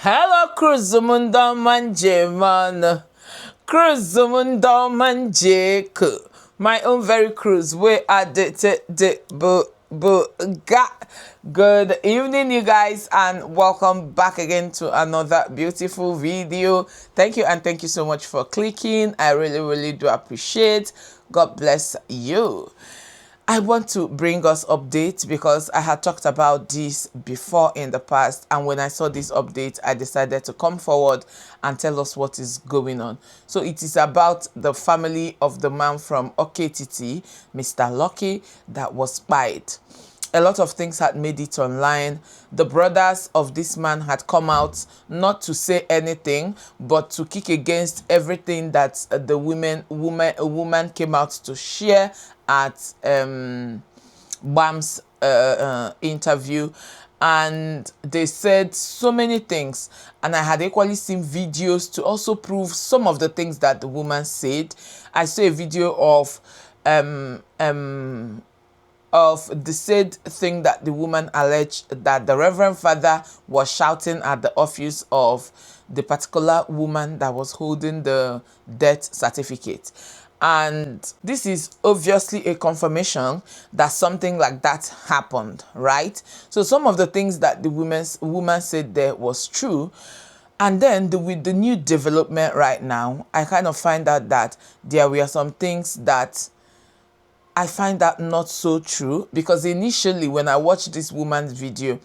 Hello, Cruzumundo Manjeman. Cruzumundo Manjeku. My own very cruise. We are Good evening, you guys, and welcome back again to another beautiful video. Thank you, and thank you so much for clicking. I really do appreciate. God bless you. I want to bring us updates because I had talked about this before in the past, and when I saw this update, I decided to come forward and tell us what is going on. So it is about the family of the man from Oketiti, Mr. Lucky, that was spied. A lot of things had made it online. The brothers of this man had come out not to say anything, but to kick against everything that the woman came out to share at Bam's interview. And they said so many things, and I had equally seen videos to also prove some of the things that the woman said. I saw a video of the said thing that the woman alleged that the Reverend Father was shouting at the office of the particular woman that was holding the death certificate. And this is obviously a confirmation that something like that happened, right? So some of the things that the woman said there was true. And then with the new development right now, I kind of find out that there were some things that I find that not so true, because initially when I watched this woman's video,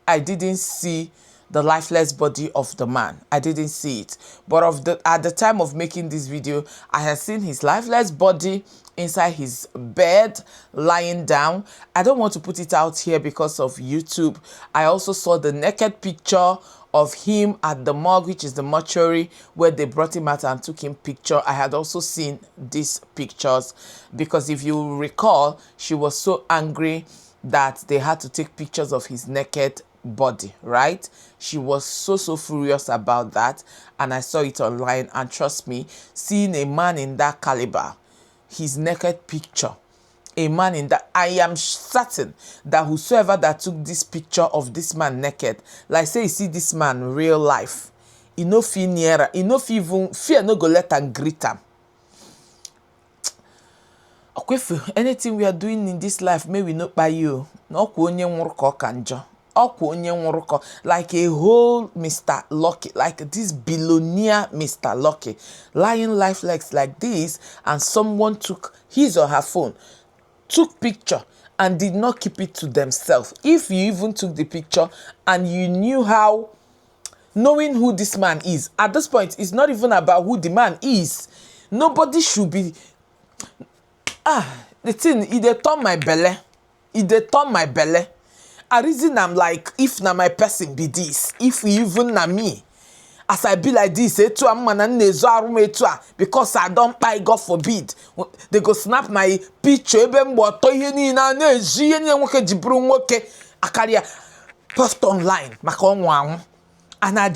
I didn't see the lifeless body of the man. I didn't see it. But at the time of making this video, I had seen his lifeless body inside his bed, lying down. I don't want to put it out here because of YouTube. I also saw the naked picture of him at the morgue, which is the mortuary where they brought him out and took him picture. I had also seen these pictures because if you recall, she was so angry that they had to take pictures of his naked body, right? She was so furious about that, and I saw it online, and trust me, seeing a man in that caliber, his naked picture, a man in that, I am certain that whosoever that took this picture of this man naked, like say you see this man real life, you know feel nearer, you know even fear no go let and greet him. Okay, anything we are doing in this life, may we not by you. No kanjo. Like a whole Mr. Lucky, like this billionaire Mr. Lucky, lying lifeless like this, and someone took his or her phone, took picture, and did not keep it to themselves. If you even took the picture and you knew how, knowing who this man is, at this point, it's not even about who the man is. Nobody should be... the thing, it dey turn my belly. It dey turn my belly. A reason I'm like, if na my person be this, if even na me, as I be like this, because I don't buy, God forbid, they go snap my picture, post online, and I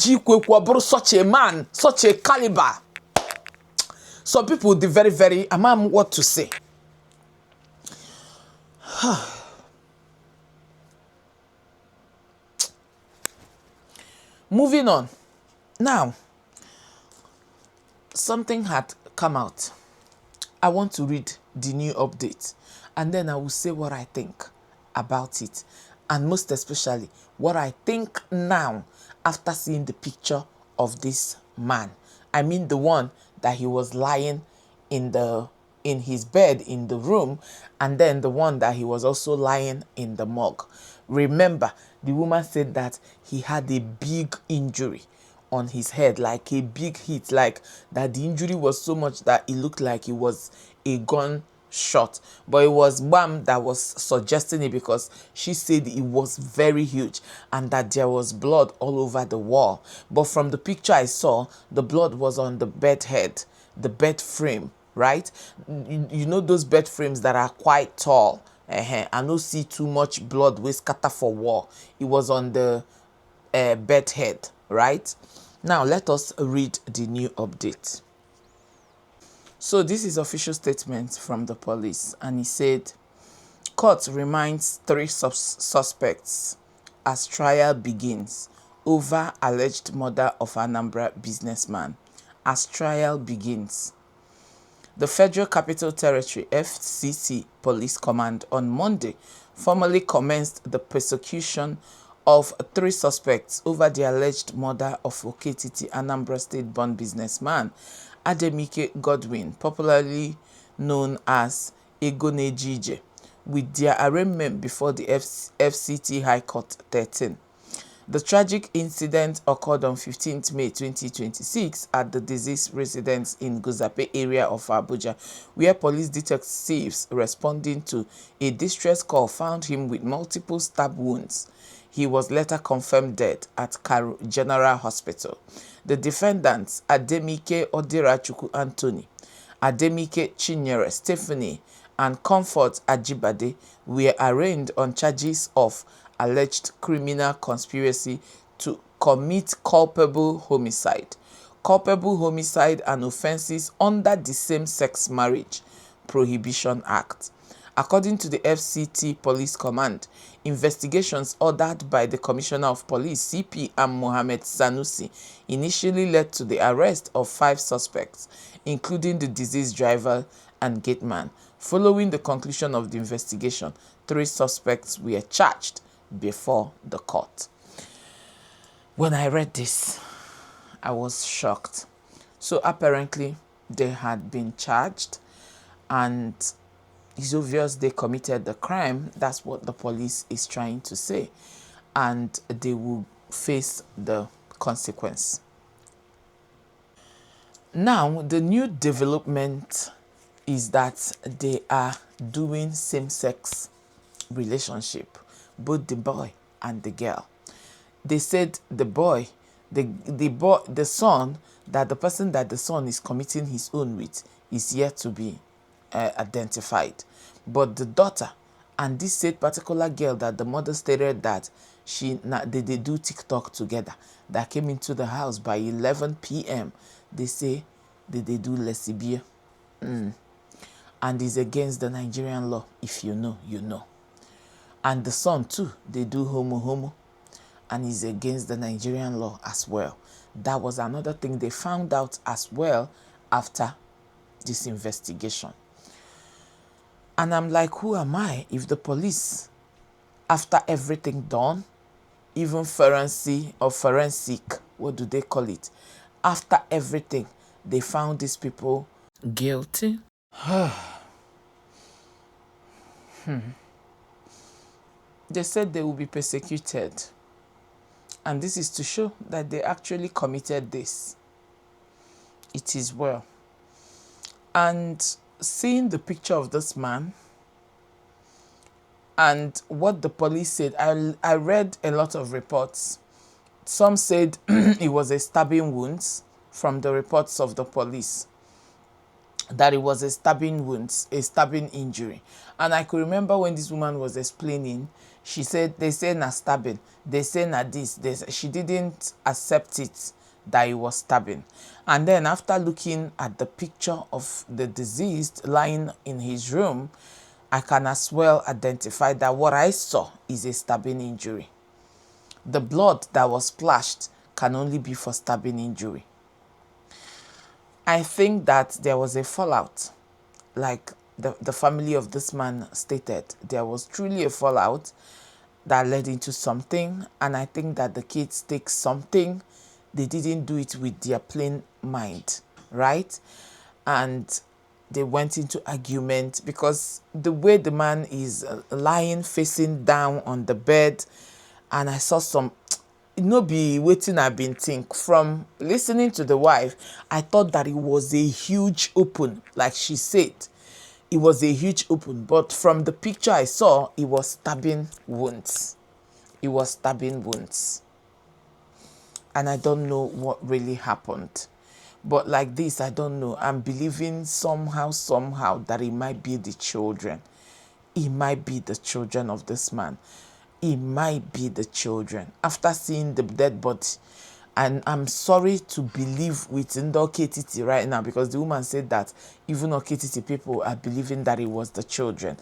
such a man, such a caliber. Some people, they very, I'm what to say. Moving on. Now, something had come out. I want to read the new update, and then I will say what I think about it, and most especially what I think now after seeing the picture of this man. I mean the one that he was lying in his bed in the room, and then the one that he was also lying in the morgue. Remember, the woman said that he had a big injury on his head, like a big hit, like that the injury was so much that it looked like it was a gunshot. But it was Bam that was suggesting it because she said it was very huge and that there was blood all over the wall. But from the picture I saw, the blood was on the bed head, the bed frame, right? You know those bed frames that are quite tall. I no see too much blood we scatter for wall. It was on the bed head, right? Now let us read the new update. So this is official statement from the police, and he said, court reminds 3 suspects as trial begins over alleged murder of Anambra businessman as trial begins. The Federal Capital Territory (FCT) Police Command on Monday formally commenced the prosecution of 3 suspects over the alleged murder of Oketiti, Anambra State-born businessman Ademike Godwin, popularly known as Egonejije, with their arraignment before the FCT High Court 13. The tragic incident occurred on 15th May 2026 at the deceased residence in Guzape area of Abuja, where police detectives responding to a distress call found him with multiple stab wounds. He was later confirmed dead at Karu General Hospital. The defendants, Ademike Odirachuku Anthony, Ademike Chinyere Stephanie, and Comfort Ajibade, were arraigned on charges of alleged criminal conspiracy to commit culpable homicide, and offences under the Same-Sex Marriage Prohibition Act. According to the FCT Police Command, investigations ordered by the Commissioner of Police, CP M. Mohammed Sanusi, initially led to the arrest of 5 suspects, including the deceased driver and gateman. Following the conclusion of the investigation, 3 suspects were charged before the court. When I read this, I was shocked. So apparently they had been charged and it's obvious they committed the crime. That's what the police is trying to say. And they will face the consequence. Now, the new development is that they are doing same-sex relationship, both the boy and the girl. They said the boy, the son, that the person that the son is committing his own with is yet to be identified. But the daughter and this said particular girl that the mother stated that they do TikTok together, that came into the house by 11 p.m. They say they do lesbian. And is against the Nigerian law. If you know, you know. And the son too, they do homo, and is against the Nigerian law as well. That was another thing they found out as well after this investigation. And I'm like, who am I if the police, after everything done, even forensic, what do they call it? After everything, they found these people guilty? They said they will be persecuted. And this is to show that they actually committed this. It is well. And seeing the picture of this man and what the police said, I read a lot of reports. Some said it was a stabbing wound from the reports of the police, that it was a stabbing wound, a stabbing injury. And I could remember when this woman was explaining, she said, they say na stabbing, they say na this, she didn't accept it that it was stabbing. And then after looking at the picture of the deceased lying in his room, I can as well identify that what I saw is a stabbing injury. The blood that was splashed can only be for stabbing injury. I think that there was a fallout, like the family of this man stated. There was truly a fallout that led into something, and I think that the kids take something. They didn't do it with their plain mind, right? And they went into argument because the way the man is lying facing down on the bed, and I saw some, no be waiting I've been think. From listening to the wife, I thought that it was a huge open, like she said. It was a huge open, but from the picture I saw, it was stabbing wounds. It was stabbing wounds. And I don't know what really happened. But like this, I don't know. I'm believing somehow that it might be the children. It might be the children of this man. It might be the children. After seeing the dead body, and I'm sorry to believe within the OKTT right now, because the woman said that even OKTT people are believing that it was the children.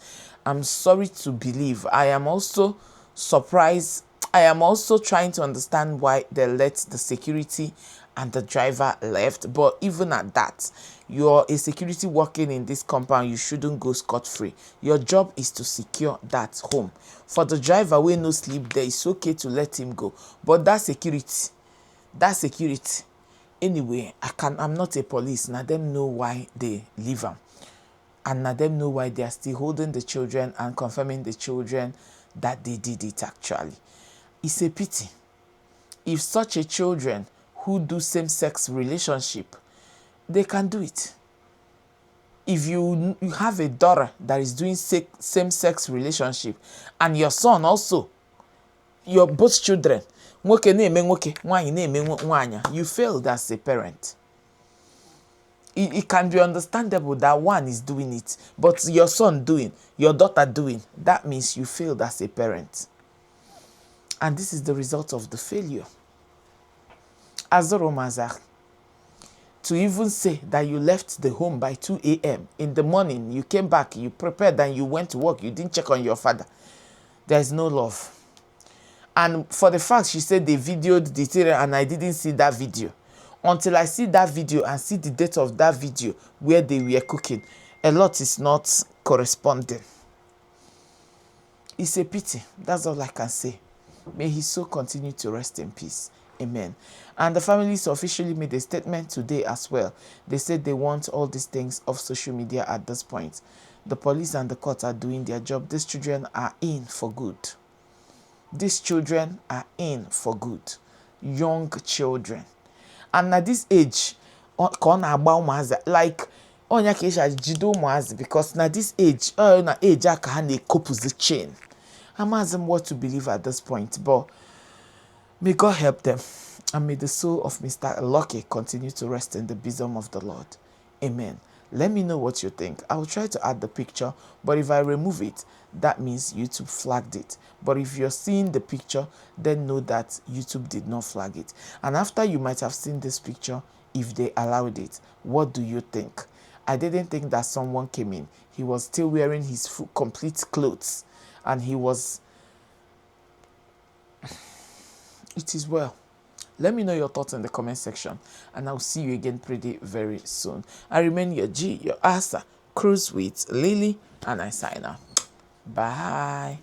I'm sorry to believe. I am also surprised. I am also trying to understand why they let the security and the driver left. But even at that, you're a security working in this compound, you shouldn't go scot-free. Your job is to secure that home. For the driver, we no sleep there, it's okay to let him go. But that security, anyway, I'm not a police. Now them know why they leave them. And now them know why they are still holding the children and confirming the children that they did it actually. It's a pity. If such a children who do same-sex relationship, they can do it. If you have a daughter that is doing same-sex relationship and your son also, your both children, you failed as a parent. It can be understandable that one is doing it, but your son doing, your daughter doing, that means you failed as a parent. And this is the result of the failure. Azoro Mazak, to even say that you left the home by 2 a.m. in the morning, you came back, you prepared, and you went to work, you didn't check on your father. There is no love. And for the fact she said they videoed the children and I didn't see that video. Until I see that video and see the date of that video where they were cooking, a lot is not corresponding. It's a pity. That's all I can say. May his soul continue to rest in peace. Amen. And the families officially made a statement today as well. They said they want all these things off social media at this point. The police and the court are doing their job. These children are in for good. These children are in for good. Young children. And at this age, like, because na this age, na age I cope with the chain. I'm asking what to believe at this point, but may God help them, and may the soul of Mr. Lucky continue to rest in the bosom of the Lord. Amen. Let me know what you think. I will try to add the picture, but if I remove it, that means YouTube flagged it. But if you're seeing the picture, then know that YouTube did not flag it. And after you might have seen this picture, if they allowed it, what do you think? I didn't think that someone came in. He was still wearing his complete clothes, and he was... It is well. Let me know your thoughts in the comment section, and I'll see you again pretty very soon. I remain your G, your Asa, Cruise with Lily, and I sign out. Bye.